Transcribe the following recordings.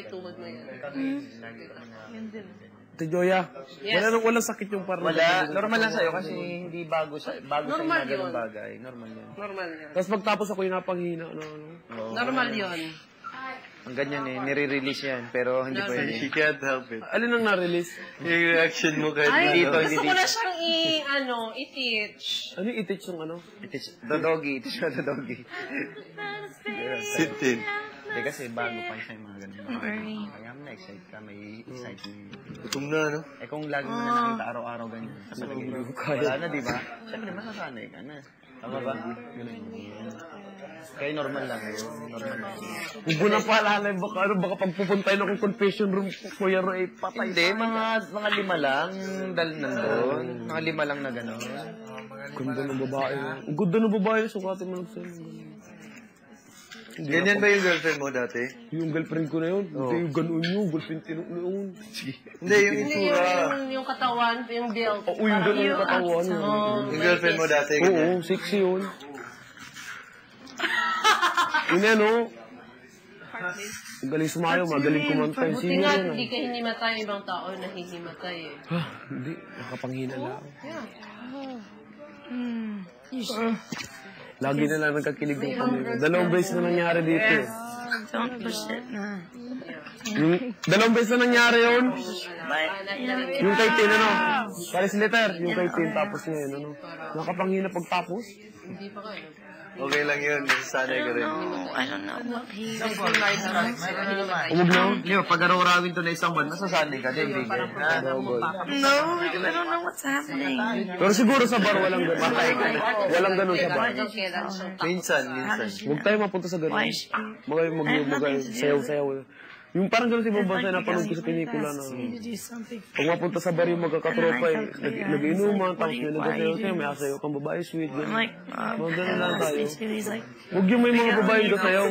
ituhod mo yan. Ate Joya, walang sakit yung parang... Wala. Normal lang sa'yo kasi hindi bago sa'yo na ganung bagay. Normal yan. Normal yan. Tapos pagtapos ako yung napanghina. Normal yun. Ang ganyan nire-release yan. Pero hindi po yun. She can't help it. Alin ang na-release? Yung reaction mo kahit Ay, dito. gusto ko na siyang i-teach. Ano yung i-teach yung ano? The doggy. Teach mo the doggy. Sit in. Hindi kasi bago pa siya yung mga ganun. Kaya mo na-excite ka. May excitement. Gutom na, no? Eh kung lagi mo na nakita araw-araw ganyan. Wala na, di ba? Siyempre, masasanay ka na. Tama ba? Kaya normal lang yun. Normal lang. Huwag mo na paalala, baka pagpupuntay na kong confession room, Kuya Roy, patay. Hindi, mga 5 lang dahil nandun. Mga 5 lang na gano'n. Ganda ng babae. Ang ganda ng babae, sukatin mo lang sa'yo. Ganyan ba yung girlfriend mo dati? Yung girlfriend ko na yun. Hindi yung gano'n yun. Girlfriend tinok na yun. Hindi, yung itsura. Yung katawan, yung build. Oo, yung gano'n yung katawan. Yung girlfriend mo dati, Oo, ganyan. sexy yun. Yun yan, o. Magaling sumayo, magaling kumanta. Buti nga, hindi ka hinimatay, ibang tao nahihimatay eh. Hindi, nakapanghina lang. Lagi na lang nagkakilig ng pamilya. 2 beses na nangyari dito eh. Don't push it na. Yung 2 beses na nangyari yun. Yung kay Tin, ano? Paris letter, yung kay Tin, tapos ngayon, ano? Nakapanghina pagtapos. Hindi pa kayo. Okay lang yun. Nasasanay ka rin. I don't know what he... Umog na. Leo, pag araw-arawin to na isang buwan, masasanay ka din, bigay. No, I don't know what's happening. Pero siguro sa bar, walang ganun. Walang ganun sa bar. Minsan. Huwag tayo mapunta sa ganun. Sayaw-sayaw. Yung parang gano'n si Bombay na napanood ko sa pelikula na pag mapunta sa bar yung magkakatropa eh, nag-inuman, tapos may nagsasayaw-sayaw, may asayaw kang babae, sweet, gano'n. Mga gano'n lang tayo. Huwag yung may mga babae nagsasayaw.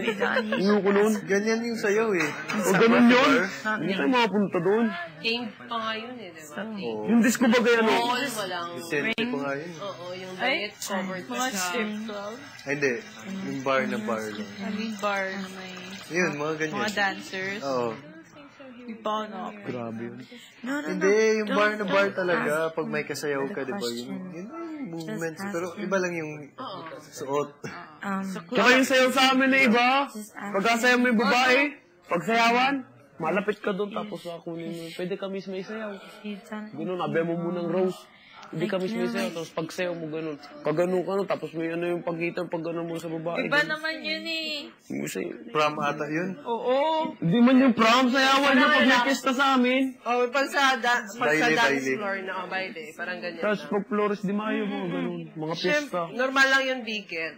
Yung ko nun. Ganyan yung sayaw eh. O gano'n yun. Hindi tayo makapunta doon. King pa nga yun eh, diba? Yung disco ba kaya no? All walang... Sente ko nga yun. Oo, yung diet covered pa siya. Ay, hindi. Yung bar na bar lang. I mean, bar na may Yun, mga ganyan. mga dancers. Oo. We pawn off. Grabe yun. Hindi, yung bar na bar talaga. Pag may kasayaw ka, di ba? Yun yung movements. Pero iba lang yung suot. Tsaka yung sayaw sa amin na iba. Pagkasayaw mo yung babae, pagsayawan, malapit ka doon tapos kunin mo. Pwede ka mismo isayaw. Ganun, abe mo munang rose. Hindi ka mismo isayaw, tapos pagsayaw mo ganun. Pag ganun ka no, tapos may ano yung pagitan pag ganun mo sa babae. Iba naman yun eh. Prom ata yun. Oo. Hindi man yung prom, sayawan niya pag may pista sa amin. Oh, pag sa dance Baile. floor na baile, parang ganyan. Tapos pag Flores de Mayo, mga ganun, mga pista. Normal lang yung weekend.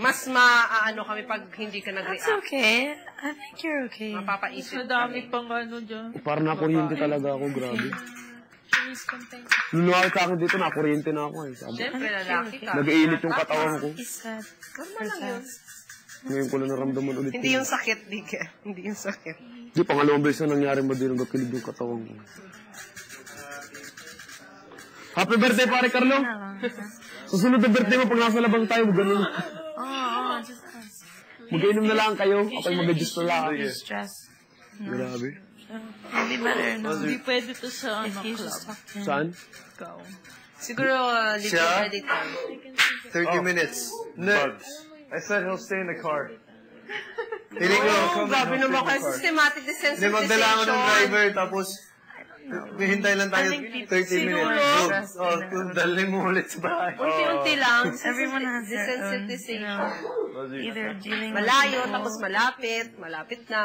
Mas maaano kami pag hindi ka That's nag-react. okay. I think you're okay. Mapapaisip Madami pang ano dyan. Parang nakuryente talaga ako, grabe. Lunuha sa akin dito, nakuryente na ako eh. Sabi, Siyempre, lalaki ka. nag-iinit yung katawan ko. He's sad. Normal lang yun. Ngayon ko lang naramdaman ulit. Hindi yung sakit, Dike. Hindi yung sakit. Hindi, pangalawang beses na nangyari mo din, nagkilig yung katawan ko. Happy birthday, pare Carlo! Susunod na birthday mo, pag nasa labang tayo, ganun. Just us. Mag-inom na lang kayo, ako'y mag-adjust na lang. He's stressed. Grabe. It'd be better no. Hindi pwede to sa If ano you club. just talk to him. Saan? Ikaw. Siguro, Siya? edit lang. 30 minutes. Bugs. I said he'll stay in the car. Piling ko. Oh, grabe naman kayo. Systematic Hindi, desensitization. magdala ako ng driver, tapos hintay lang tayo 30 minutes. Dalhin mo ulit sa bahay. Unti-unti lang. Everyone has their own, Desensitization. either dealing with Malayo, people tapos malapit na.